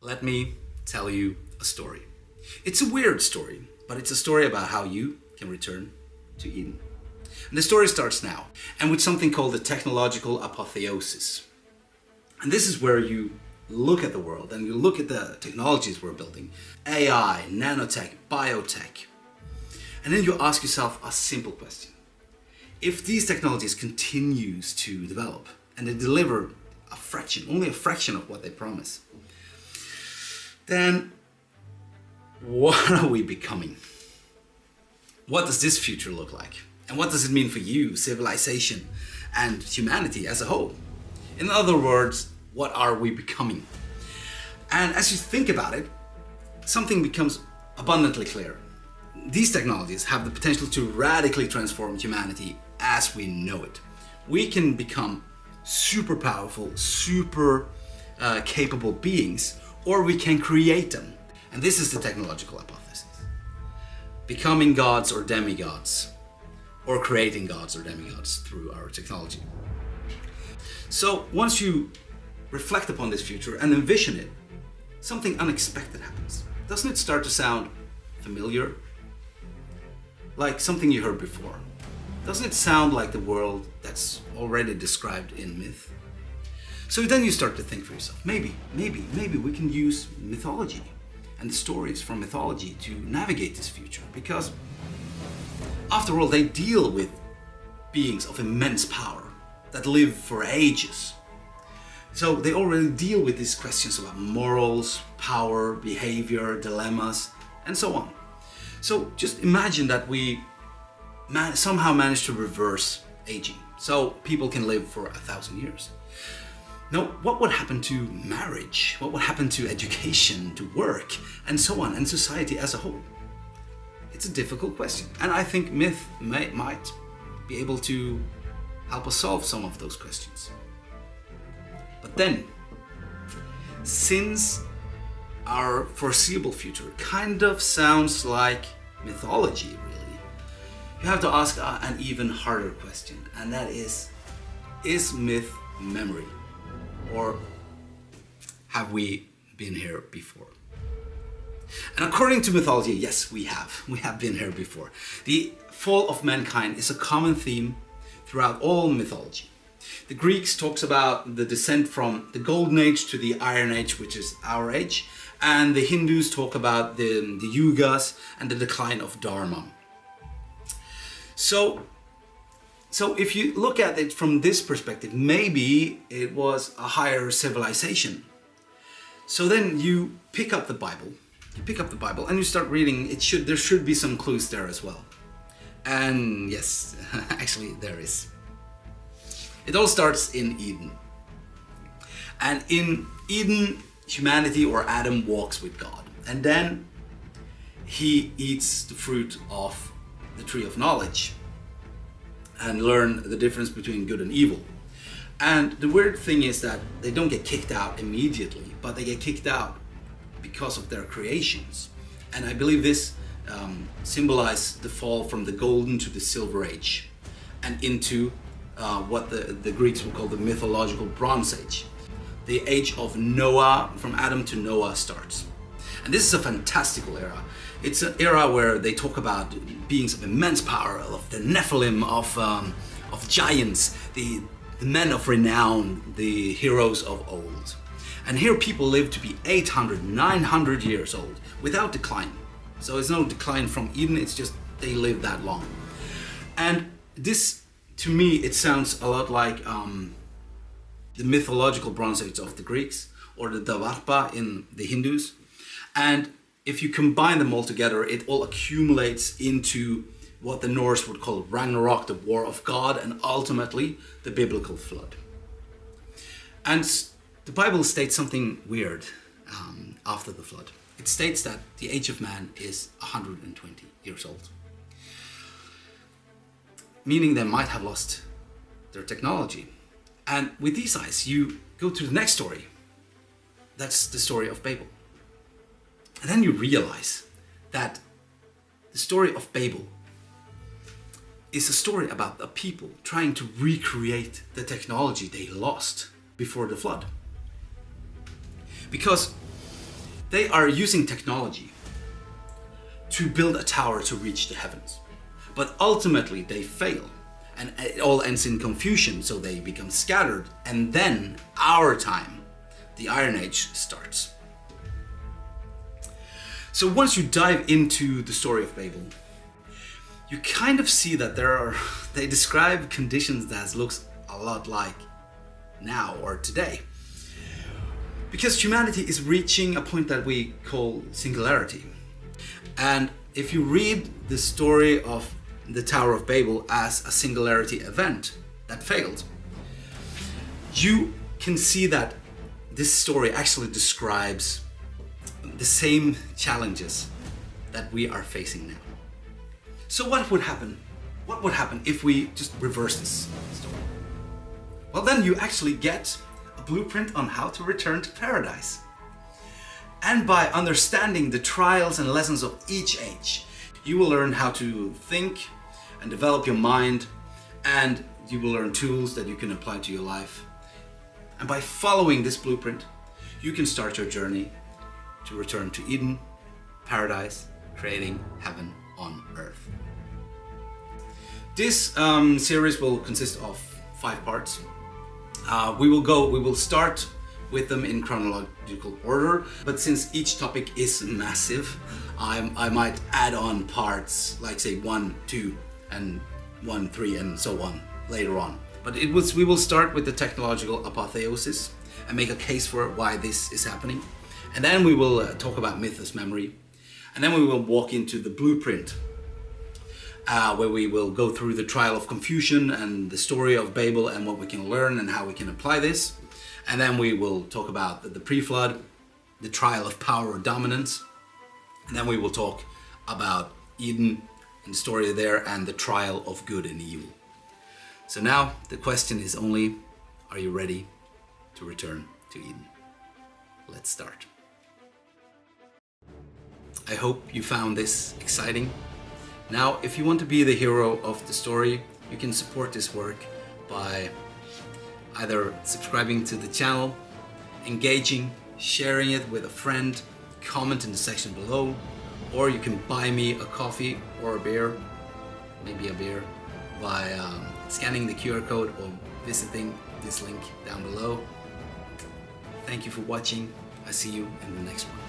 Let me tell you a story. It's a weird story, but it's a story about how you can return to Eden. And the story starts now, and with something called the technological apotheosis. And this is where you look at the world and you look at the technologies we're building, AI, nanotech, biotech, and then you ask yourself a simple question. If these technologies continues to develop and they deliver only a fraction of what they promise, then what are we becoming? What does this future look like? And what does it mean for you, civilization, and humanity as a whole? In other words, what are we becoming? And as you think about it, something becomes abundantly clear. These technologies have the potential to radically transform humanity as we know it. We can become super powerful, super capable beings, or we can create them. And this is the technological hypothesis. Becoming gods or demigods, or creating gods or demigods through our technology. So once you reflect upon this future and envision it, something unexpected happens. Doesn't it start to sound familiar? Like something you heard before? Doesn't it sound like the world that's already described in myth? So then you start to think for yourself, maybe we can use mythology and the stories from mythology to navigate this future, because after all, they deal with beings of immense power that live for ages. So they already deal with these questions about morals, power, behavior, dilemmas, and so on. So just imagine that we somehow manage to reverse aging, so people can live for 1,000 years. Now, what would happen to marriage? What would happen to education, to work, and so on, and society as a whole? It's a difficult question, and I think myth might be able to help us solve some of those questions. But then, since our foreseeable future kind of sounds like mythology, really, you have to ask an even harder question, and that is myth memory? Or have we been here before? And according to mythology, yes, we have. We have been here before. The fall of mankind is a common theme throughout all mythology. The Greeks talks about the descent from the Golden Age to the Iron Age, which is our age. And the Hindus talk about the yugas and the decline of Dharma. So if you look at it from this perspective, maybe it was a higher civilization. So then you pick up the Bible. And you start reading. There should be some clues there as well. And yes, actually there is. It all starts in Eden. And in Eden, humanity, or Adam, walks with God. And then he eats the fruit of the tree of knowledge and learn the difference between good and evil. And the weird thing is that they don't get kicked out immediately, but they get kicked out because of their creations. And I believe this symbolizes the fall from the golden to the silver age and into what the Greeks would call the mythological Bronze Age. The age of Noah, from Adam to Noah, starts. And this is a fantastical era. It's an era where they talk about beings of immense power, of the Nephilim, of giants, the men of renown, the heroes of old. And here people live to be 800, 900 years old without decline. So it's no decline from Eden, it's just they live that long. And this, to me, it sounds a lot like the mythological Bronze Age of the Greeks, or the Dvarpa in the Hindus. And if you combine them all together, it all accumulates into what the Norse would call Ragnarok, the war of God, and ultimately the biblical flood. And the Bible states something weird after the flood. It states that the age of man is 120 years old. Meaning they might have lost their technology. And with these eyes, you go to the next story. That's the story of Babel. And then you realize that the story of Babel is a story about a people trying to recreate the technology they lost before the flood. Because They are using technology to build a tower to reach the heavens. But ultimately they fail, and it all ends in confusion, so they become scattered, and then our time, the Iron Age, starts. So once you dive into the story of Babel, you kind of see that they describe conditions that looks a lot like now or today. Because humanity is reaching a point that we call singularity. And if you read the story of the Tower of Babel as a singularity event that failed, you can see that this story actually describes the same challenges that we are facing now. So what would happen? What would happen if we just reverse this story? Well, then you actually get a blueprint on how to return to paradise. And by understanding the trials and lessons of each age, you will learn how to think and develop your mind, and you will learn tools that you can apply to your life. And by following this blueprint, you can start your journey to return to Eden, paradise, creating heaven on earth. This series will consist of 5 parts. We will start with them in chronological order, but since each topic is massive, I might add on parts like say 1, 2, and 1, 3, and so on later on. But we will start with the technological apotheosis and make a case for why this is happening. And then we will talk about myth as memory. And then we will walk into the blueprint, where we will go through the trial of confusion and the story of Babel and what we can learn and how we can apply this. And then we will talk about the pre-flood, the trial of power or dominance. And then we will talk about Eden and the story there and the trial of good and evil. So now the question is only, are you ready to return to Eden? Let's start. I hope you found this exciting. Now, if you want to be the hero of the story, you can support this work by either subscribing to the channel, engaging, sharing it with a friend, comment in the section below, or you can buy me a coffee or a beer, maybe a beer, by scanning the QR code or visiting this link down below. Thank you for watching. I see you in the next one.